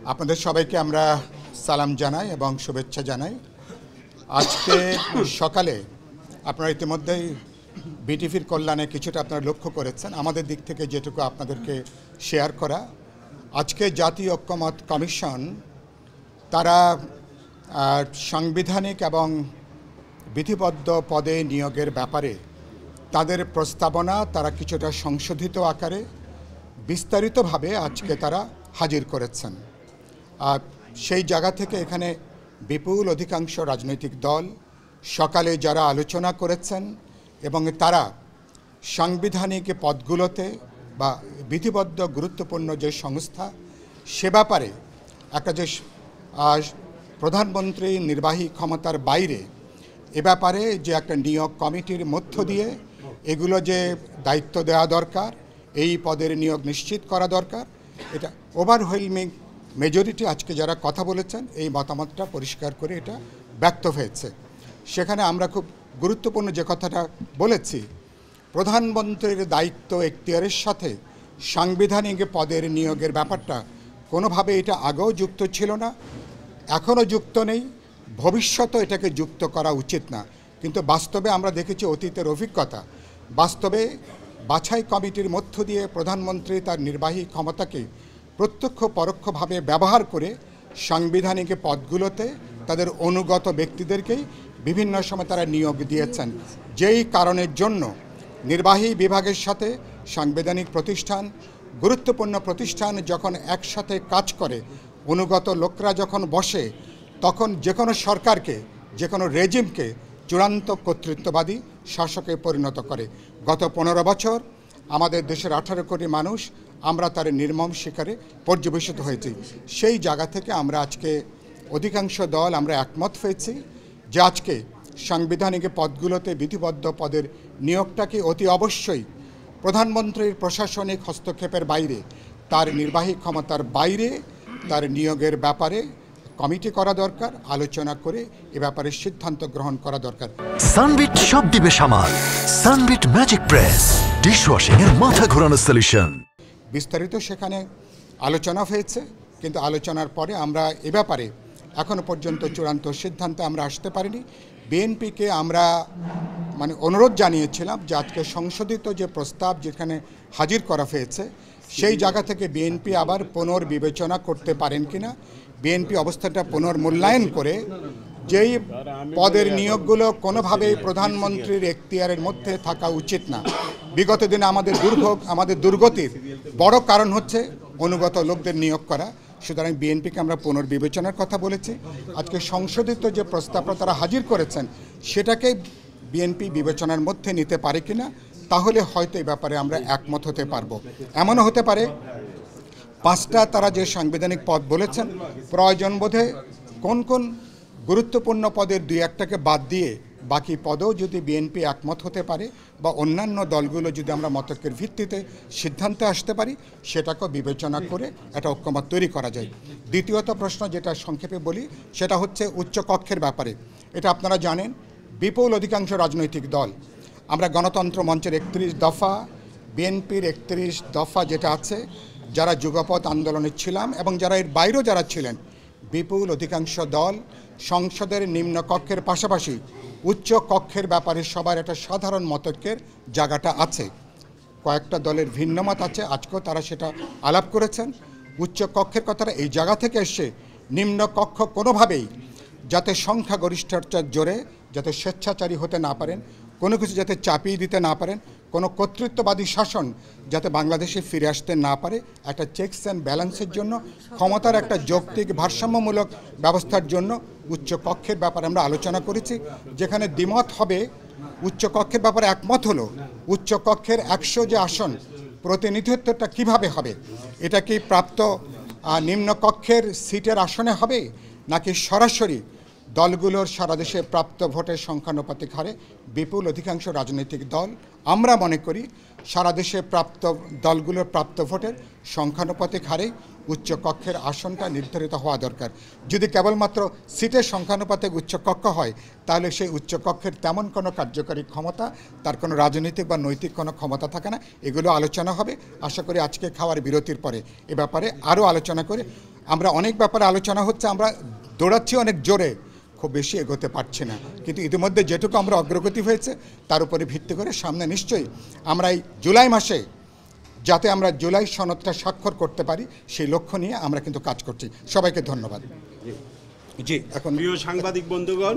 আপনাদের সবাইকে আমরা সালাম জানাই এবং শুভেচ্ছা জানাই। আজকে সকালে আপনারা ইতিমধ্যেই বিটিভির কল্যাণে কিছুটা আপনারা লক্ষ্য করেছেন। আমাদের দিক থেকে যেটুকু আপনাদেরকে শেয়ার করা, আজকে জাতীয় ঐক্যমত্য কমিশন তারা সাংবিধানিক এবং বিধিবদ্ধ পদে নিয়োগের ব্যাপারে তাদের প্রস্তাবনা তারা কিছুটা সংশোধিত আকারে বিস্তারিতভাবে আজকে তারা হাজির করেছেন। আর সেই জায়গা থেকে এখানে বিপুল অধিকাংশ রাজনৈতিক দল সকালে যারা আলোচনা করেছেন এবং তারা সাংবিধানিক পদগুলোতে বা বিধিবদ্ধ গুরুত্বপূর্ণ যে সংস্থা সে ব্যাপারে একটা যে প্রধানমন্ত্রী নির্বাহী ক্ষমতার বাইরে এ ব্যাপারে যে একটা নিয়োগ কমিটির মধ্য দিয়ে এগুলো যে দায়িত্ব দেওয়া দরকার, এই পদের নিয়োগ নিশ্চিত করা দরকার, এটা ওভারওয়েলমিং মেজরিটি আজকে যারা কথা বলেছেন এই মতামতটা পরিষ্কার করে এটা ব্যক্ত হয়েছে। সেখানে আমরা খুব গুরুত্বপূর্ণ যে কথাটা বলেছি, প্রধানমন্ত্রীর দায়িত্ব এখতিয়ারের সাথে সাংবিধানিক পদের নিয়োগের ব্যাপারটা কোনোভাবে এটা আগেও যুক্ত ছিল না, এখনও যুক্ত নেই, ভবিষ্যতেও এটাকে যুক্ত করা উচিত না। কিন্তু বাস্তবে আমরা দেখেছি অতীতের অভিজ্ঞতা, বাস্তবে বাছাই কমিটির মধ্য দিয়ে প্রধানমন্ত্রী তার নির্বাহী ক্ষমতাকে প্রত্যক্ষ পরোক্ষভাবে ব্যবহার করে সাংবিধানিক পদগুলোতে তাদের অনুগত ব্যক্তিদেরকেই বিভিন্ন সময় তারা নিয়োগ দিয়েছেন। যেই কারণের জন্য নির্বাহী বিভাগের সাথে সাংবিধানিক প্রতিষ্ঠান, গুরুত্বপূর্ণ প্রতিষ্ঠান যখন একসাথে কাজ করে, অনুগত লোকরা যখন বসে, তখন যে কোনো সরকারকে, যে কোনো রেজিমকে চূড়ান্ত কর্তৃত্ববাদী শাসকে পরিণত করে। গত 15 বছর আমাদের দেশের 18 কোটি মানুষ আমরা তার নির্মম শিকারে পর্যবেসিত হয়েছি। সেই জায়গা থেকে আমরা আজকে অধিকাংশ দল আমরা একমত হয়েছি যে আজকে সাংবিধানিক পদগুলোতে বিধিবদ্ধ পদের নিয়োগটাকে অতি অবশ্যই প্রধানমন্ত্রীর প্রশাসনিক হস্তক্ষেপের বাইরে, তার নির্বাহী ক্ষমতার বাইরে তার নিয়োগের ব্যাপারে কমিটি করা দরকার, আলোচনা করে এ ব্যাপারে সিদ্ধান্ত গ্রহণ করা দরকার। সানবিট সব দিবে সামাল। সানবিট ম্যাজিক প্রেস ডিশওয়াশিং এর মাথা ঘোরানো সলিউশন। বিস্তারিত সেখানে আলোচনা হয়েছে, কিন্তু আলোচনার পরে আমরা এ ব্যাপারে এখনো পর্যন্ত চূড়ান্ত সিদ্ধান্তে আমরা আসতে পারিনি। বিএনপিকে আমরা অনুরোধ জানিয়েছিলাম যে আজকে সংশোধিত যে প্রস্তাব যেখানে হাজির করা হয়েছে সেই জায়গা থেকে বিএনপি আবার পুনর্বিবেচনা করতে পারেন কিনা, বিএনপি অবস্থাটা পুনর্মূল্যায়ন করে যেই পদের নিয়োগগুলো কোনোভাবেই প্রধানমন্ত্রীর এখতিয়ারের মধ্যে থাকা উচিত না। বিগত দিনে আমাদের দুর্ভোগ, আমাদের দুর্গতির বড় কারণ হচ্ছে অনুগত লোকদের নিয়োগ করা। সুতরাং বিএনপিকে আমরা পুনর্বিবেচনার কথা বলেছি। আজকে সংশোধিত যে প্রস্তাবটা তারা হাজির করেছেন সেটাকে বিএনপি বিবেচনার মধ্যে নিতে পারে কিনা, তাহলে হয়তো এই ব্যাপারে আমরা একমত হতে পারবো। এমনও হতে পারে 5টা তারা যে সাংবিধানিক পদ বলেছেন, প্রয়োজন বোধে কোন কোন গুরুত্বপূর্ণ পদের 2-1টাকে বাদ দিয়ে বাকি পদেও যদি বিএনপি একমত হতে পারে বা অন্যান্য দলগুলো যদি আমরা মতকের ভিত্তিতে সিদ্ধান্তে আসতে পারি, সেটাকেও বিবেচনা করে একটা ঐক্যমত তৈরি করা যায়। দ্বিতীয়ত প্রশ্ন যেটা সংক্ষেপে বলি সেটা হচ্ছে উচ্চকক্ষের ব্যাপারে। এটা আপনারা জানেন, বিপুল অধিকাংশ রাজনৈতিক দল আমরা গণতন্ত্র মঞ্চের 31 দফা, বিএনপির 31 দফা যেটা আছে, যারা যুগপৎ আন্দোলনে ছিলাম এবং যারা এর বাইরেও যারা ছিলেন, বিপুল অধিকাংশ দল সংসদের নিম্নকক্ষের পাশাপাশি উচ্চ কক্ষের ব্যাপারে সবার একটা সাধারণ মতৈক্যের জায়গাটা আছে। কয়েকটা দলের ভিন্ন মত আছে, আজকেও তারা সেটা আলাপ করেছেন। উচ্চ কক্ষের কথাটা এই জায়গা থেকে এসে নিম্নকক্ষ কোনোভাবেই যাতে সংখ্যাগরিষ্ঠতার জোরে যাতে স্বেচ্ছাচারী হতে না পারেন, কোনো কিছু যাতে চাপিয়ে দিতে না পারেন, কোনো কর্তৃত্ববাদী শাসন যাতে বাংলাদেশে ফিরে আসতে না পারে, একটা চেকস অ্যান্ড ব্যালেন্সের জন্য, ক্ষমতার একটা যৌক্তিক ভারসাম্যমূলক ব্যবস্থার জন্য উচ্চকক্ষের ব্যাপারে আমরা আলোচনা করেছি। যেখানে দ্বিমত হবে, উচ্চকক্ষের ব্যাপারে একমত হলো উচ্চকক্ষের 100 যে আসন প্রতিনিধিত্বটা কিভাবে হবে, এটা কি প্রাপ্ত নিম্নকক্ষের সিটের আসনে হবে নাকি সরাসরি দলগুলোর সারা দেশে প্রাপ্ত ভোটের সংখ্যানুপাতিক হারে বিপুল অধিকাংশ রাজনৈতিক দল আমরা মনে করি সারা দেশে প্রাপ্ত দলগুলোর প্রাপ্ত ভোটের সংখ্যানুপাতিক হারে উচ্চকক্ষের আসনটা নির্ধারিত হওয়া দরকার। যদি কেবলমাত্র সিটের সংখ্যানুপাতিক উচ্চকক্ষ হয় তাহলে সেই উচ্চকক্ষের তেমন কোনো কার্যকরী ক্ষমতা, তার কোনো রাজনৈতিক বা নৈতিক কোনো ক্ষমতা থাকে না। এগুলো আলোচনা হবে, আশা করি আজকে খাওয়ার বিরতির পরে এ ব্যাপারে আরও আলোচনা করে আমরা অনেক ব্যাপারে আলোচনা হচ্ছে, আমরা দৌড়াচ্ছি অনেক জোরে, খুব বেশি এগোতে পারছি না। কিন্তু ইতিমধ্যে যেটুকু আমরা অগ্রগতি হয়েছে তার উপরে ভিত্তি করে সামনে নিশ্চয়ই আমরা এই জুলাই মাসে যাতে আমরা জুলাই সনদটা স্বাক্ষর করতে পারি সেই লক্ষ্য নিয়ে আমরা কিন্তু কাজ করছি। সবাইকে ধন্যবাদ। জি, এখন প্রিয় সাংবাদিক বন্ধুগণ,